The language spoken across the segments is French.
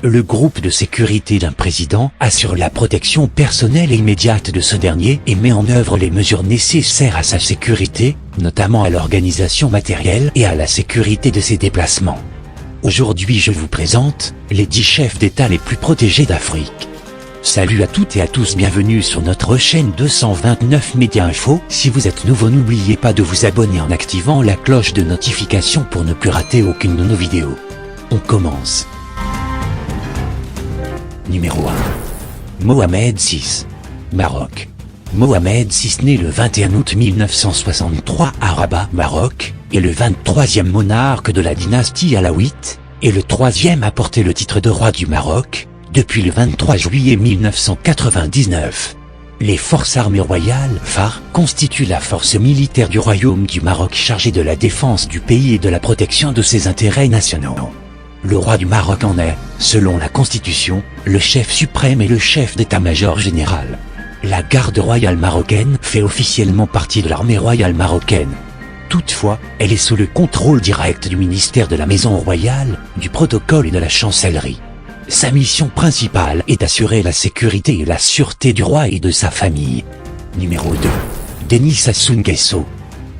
Le groupe de sécurité d'un président assure la protection personnelle et immédiate de ce dernier et met en œuvre les mesures nécessaires à sa sécurité, notamment à l'organisation matérielle et à la sécurité de ses déplacements. Aujourd'hui je vous présente les 10 chefs d'État les plus protégés d'Afrique. Salut à toutes et à tous, bienvenue sur notre chaîne 229 Média Info. Si vous êtes nouveau, n'oubliez pas de vous abonner en activant la cloche de notification pour ne plus rater aucune de nos vidéos. On commence. Numéro 1. Mohamed VI. Maroc. Mohamed VI né le 21 août 1963 à Rabat, Maroc, est le 23e monarque de la dynastie alaouite, et le 3e à porter le titre de roi du Maroc, depuis le 23 juillet 1999. Les forces armées royales, FAR, constituent la force militaire du Royaume du Maroc chargée de la défense du pays et de la protection de ses intérêts nationaux. Le roi du Maroc en est, selon la Constitution, le chef suprême et le chef d'état-major général. La garde royale marocaine fait officiellement partie de l'armée royale marocaine. Toutefois, elle est sous le contrôle direct du ministère de la Maison royale, du protocole et de la chancellerie. Sa mission principale est d'assurer la sécurité et la sûreté du roi et de sa famille. Numéro 2. Denis Sassou Nguesso.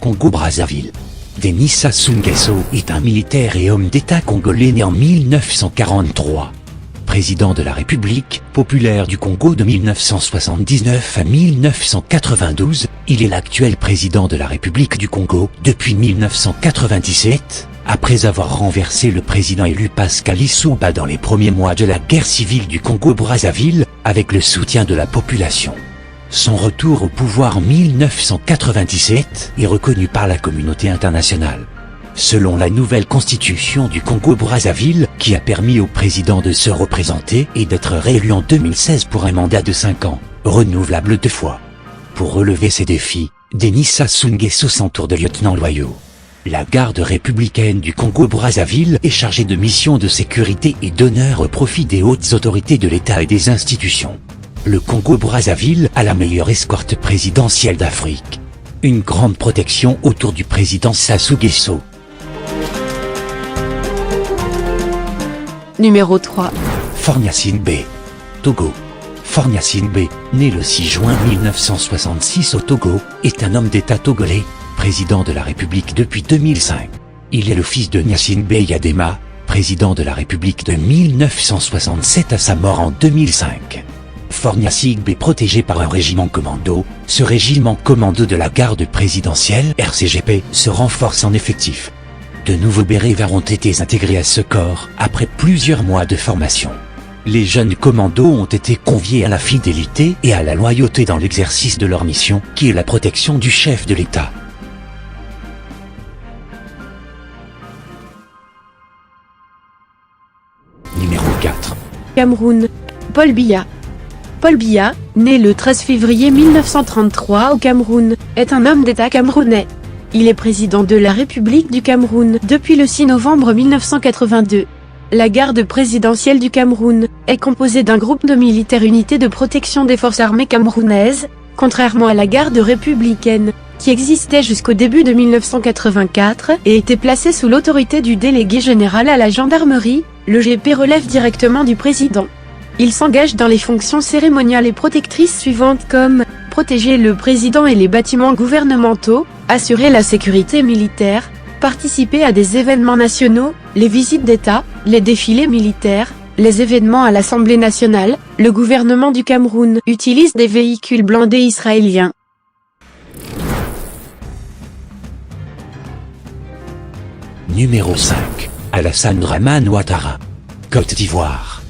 Congo-Brazzaville. Denis Sassou Nguesso est un militaire et homme d'État congolais né en 1943. Président de la République populaire du Congo de 1979 à 1992, il est l'actuel président de la République du Congo depuis 1997, après avoir renversé le président élu Pascal Lissouba dans les premiers mois de la guerre civile du Congo-Brazzaville, avec le soutien de la population. Son retour au pouvoir en 1997 est reconnu par la communauté internationale. Selon la nouvelle constitution du Congo-Brazzaville, qui a permis au président de se représenter et d'être réélu en 2016 pour un mandat de 5 ans, renouvelable 2 fois. Pour relever ces défis, Denis Sassou Nguesso s'entoure de lieutenants loyaux. La garde républicaine du Congo-Brazzaville est chargée de missions de sécurité et d'honneur au profit des hautes autorités de l'État et des institutions. Le Congo-Brazzaville a la meilleure escorte présidentielle d'Afrique. Une grande protection autour du président Sassou Nguesso. Numéro 3. Faure Gnassingbé. Togo. Faure Gnassingbé, né le 6 juin 1966 au Togo, est un homme d'État togolais, président de la République depuis 2005. Il est le fils de Gnassingbé Yadema, président de la République de 1967 à sa mort en 2005. Faure Gnassingbé protégé par un régiment commando, ce régiment commando de la garde présidentielle RCGP se renforce en effectif. De nouveaux bérets verts ont été intégrés à ce corps après plusieurs mois de formation. Les jeunes commandos ont été conviés à la fidélité et à la loyauté dans l'exercice de leur mission, qui est la protection du chef de l'État. Numéro 4. Cameroun. Paul Biya. Paul Biya, né le 13 février 1933 au Cameroun, est un homme d'État camerounais. Il est président de la République du Cameroun depuis le 6 novembre 1982. La garde présidentielle du Cameroun est composée d'un groupe de militaires unités de protection des forces armées camerounaises, contrairement à la garde républicaine, qui existait jusqu'au début de 1984 et était placée sous l'autorité du délégué général à la gendarmerie. Le GP relève directement du président. Il s'engage dans les fonctions cérémoniales et protectrices suivantes comme protéger le président et les bâtiments gouvernementaux, assurer la sécurité militaire, participer à des événements nationaux, les visites d'État, les défilés militaires, les événements à l'Assemblée nationale. Le gouvernement du Cameroun utilise des véhicules blindés israéliens. Numéro 5. Alassane Dramane Ouattara. Côte d'Ivoire.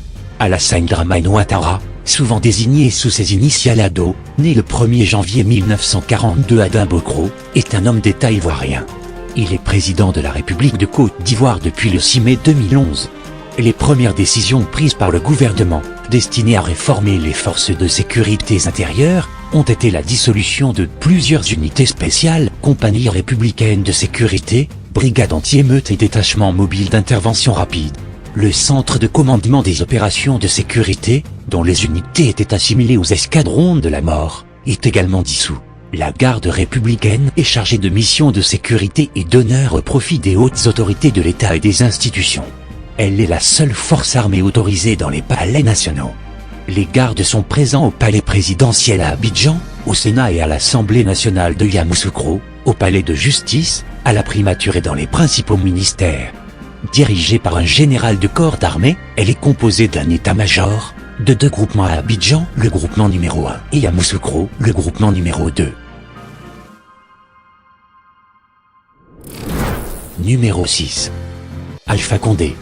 Alassane Dramane Ouattara, souvent désigné sous ses initiales ADO, né le 1er janvier 1942 à Dimbokro, est un homme d'État ivoirien. Il est président de la République de Côte d'Ivoire depuis le 6 mai 2011. Les premières décisions prises par le gouvernement, destinées à réformer les forces de sécurité intérieure, ont été la dissolution de plusieurs unités spéciales, compagnies républicaines de sécurité, brigades anti-émeutes et détachements mobiles d'intervention rapide. Le centre de commandement des opérations de sécurité, dont les unités étaient assimilées aux escadrons de la mort, est également dissous. La garde républicaine est chargée de missions de sécurité et d'honneur au profit des hautes autorités de l'État et des institutions. Elle est la seule force armée autorisée dans les palais nationaux. Les gardes sont présents au palais présidentiel à Abidjan, au Sénat et à l'Assemblée nationale de Yamoussoukro, au palais de justice, à la primature et dans les principaux ministères. Dirigée par un général de corps d'armée, elle est composée d'un état-major, de 2 groupements à Abidjan, le groupement numéro 1, et Yamoussoukro, le groupement numéro 2. Numéro 6. Alpha Condé.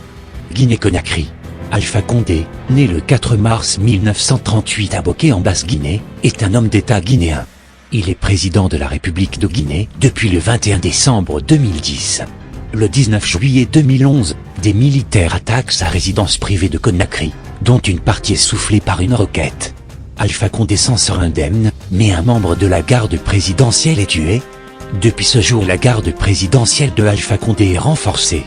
Guinée-Conakry. Alpha Condé, né le 4 mars 1938 à Boké en Basse-Guinée, est un homme d'État guinéen. Il est président de la République de Guinée depuis le 21 décembre 2010. Le 19 juillet 2011, des militaires attaquent sa résidence privée de Conakry, dont une partie est soufflée par une roquette. Alpha Condé s'en sort indemne, mais un membre de la garde présidentielle est tué. Depuis ce jour, la garde présidentielle de Alpha Condé est renforcée.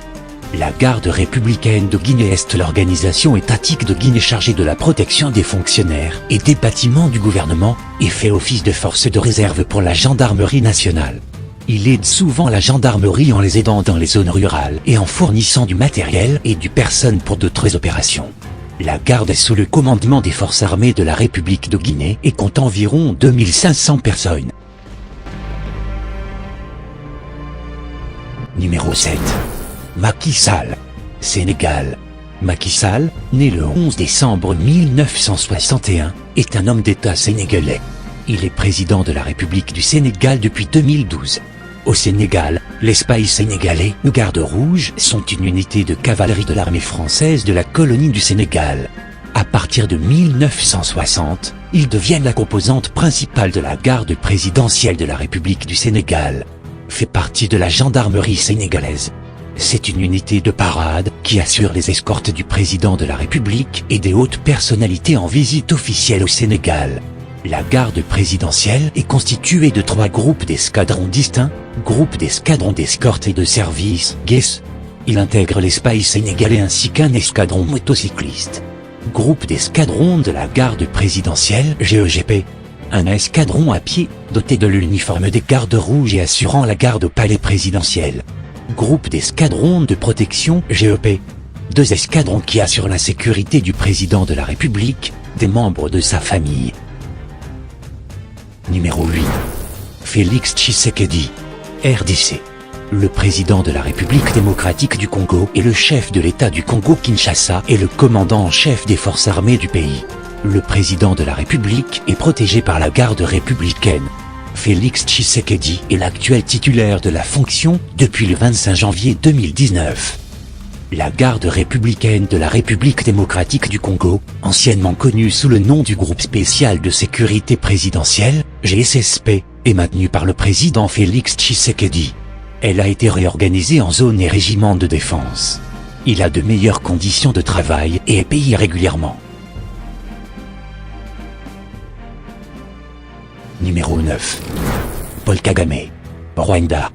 La garde républicaine de Guinée est l'organisation étatique de Guinée chargée de la protection des fonctionnaires et des bâtiments du gouvernement, et fait office de force de réserve pour la gendarmerie nationale. Il aide souvent la gendarmerie en les aidant dans les zones rurales et en fournissant du matériel et du personnel pour d'autres opérations. La garde est sous le commandement des forces armées de la République de Guinée et compte environ 2500 personnes. Numéro 7. Macky Sall. Sénégal. Macky Sall, né le 11 décembre 1961, est un homme d'État sénégalais. Il est président de la République du Sénégal depuis 2012. Au Sénégal, l'espace sénégalais ou Garde Rouge sont une unité de cavalerie de l'armée française de la colonie du Sénégal. À partir de 1960, ils deviennent la composante principale de la garde présidentielle de la République du Sénégal. Fait partie de la gendarmerie sénégalaise. C'est une unité de parade qui assure les escortes du président de la République et des hautes personnalités en visite officielle au Sénégal. La garde présidentielle est constituée de 3 groupes d'escadrons distincts, groupe d'escadrons d'escorte et de service, GES. Il intègre l'espace sénégalais ainsi qu'un escadron motocycliste. Groupe d'escadrons de la garde présidentielle, GEGP. Un escadron à pied, doté de l'uniforme des gardes rouges et assurant la garde au palais présidentiel. Groupe d'escadrons de protection, GEP. 2 escadrons qui assurent la sécurité du président de la République, des membres de sa famille. Numéro 8. Félix Tshisekedi. RDC. Le président de la République démocratique du Congo et le chef de l'État du Congo-Kinshasa est le commandant en chef des forces armées du pays. Le président de la République est protégé par la garde républicaine. Félix Tshisekedi est l'actuel titulaire de la fonction depuis le 25 janvier 2019. La garde républicaine de la République démocratique du Congo, anciennement connue sous le nom du groupe spécial de sécurité présidentielle, GSSP, est maintenue par le président Félix Tshisekedi. Elle a été réorganisée en zone et régiment de défense. Il a de meilleures conditions de travail et est payé régulièrement. Numéro 9. Paul Kagame. Rwanda.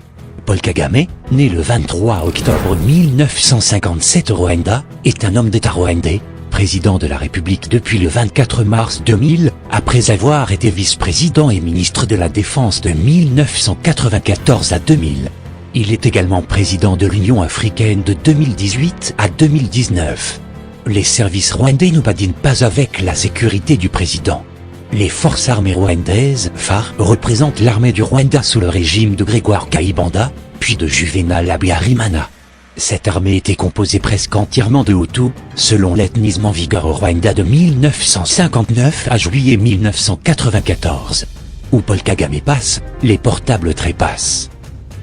Paul Kagame, né le 23 octobre 1957 au Rwanda, est un homme d'État rwandais, président de la République depuis le 24 mars 2000, après avoir été vice-président et ministre de la Défense de 1994 à 2000. Il est également président de l'Union africaine de 2018 à 2019. Les services rwandais ne badinent pas avec la sécurité du président. Les forces armées rwandaises, FAR, représentent l'armée du Rwanda sous le régime de Grégoire Kayibanda, puis de Juvenal Habyarimana. Cette armée était composée presque entièrement de Hutus, selon l'ethnisme en vigueur au Rwanda de 1959 à juillet 1994. Où Paul Kagame passe, les portables trépassent.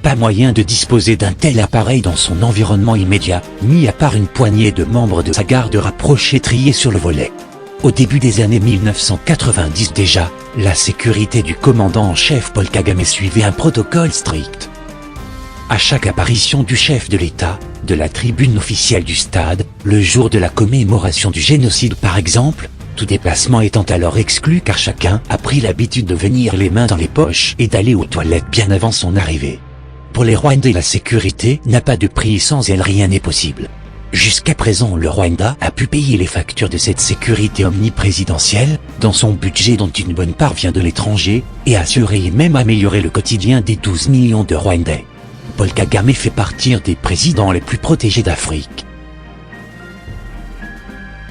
Pas moyen de disposer d'un tel appareil dans son environnement immédiat, mis à part une poignée de membres de sa garde rapprochés triés sur le volet. Au début des années 1990 déjà, la sécurité du commandant en chef Paul Kagame suivait un protocole strict. À chaque apparition du chef de l'État, de la tribune officielle du stade, le jour de la commémoration du génocide par exemple, tout déplacement étant alors exclu car chacun a pris l'habitude de venir les mains dans les poches et d'aller aux toilettes bien avant son arrivée. Pour les Rwandais, la sécurité n'a pas de prix et sans elle rien n'est possible. Jusqu'à présent, le Rwanda a pu payer les factures de cette sécurité omniprésidentielle, dans son budget dont une bonne part vient de l'étranger, et assurer et même améliorer le quotidien des 12 millions de Rwandais. Paul Kagame fait partie des présidents les plus protégés d'Afrique.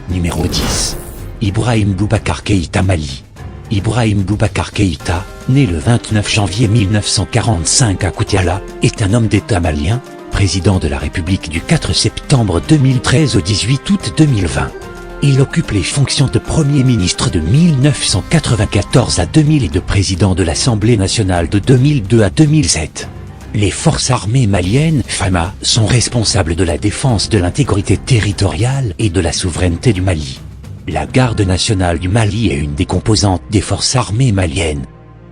Numéro 10. Ibrahim Boubacar Keïta Mali. Ibrahim Boubacar Keïta, né le 29 janvier 1945 à Koutiala, est un homme d'État malien, président de la République du 4 septembre 2013 au 18 août 2020. Il occupe les fonctions de Premier ministre de 1994 à 2000 et de président de l'Assemblée nationale de 2002 à 2007. Les forces armées maliennes, FAMA, sont responsables de la défense de l'intégrité territoriale et de la souveraineté du Mali. La Garde nationale du Mali est une des composantes des forces armées maliennes.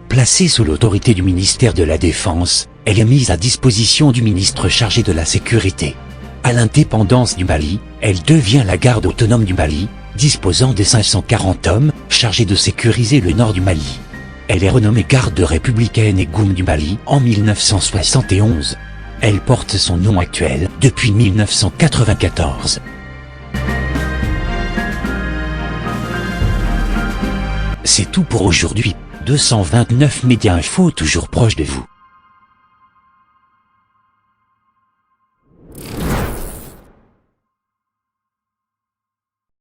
Placée sous l'autorité du ministère de la Défense, elle est mise à disposition du ministre chargé de la Sécurité. À l'indépendance du Mali, elle devient la Garde autonome du Mali, disposant de 540 hommes, chargés de sécuriser le nord du Mali. Elle est renommée Garde républicaine et Goum du Mali en 1971. Elle porte son nom actuel depuis 1994. C'est tout pour aujourd'hui. 229 Média Info toujours proche de vous.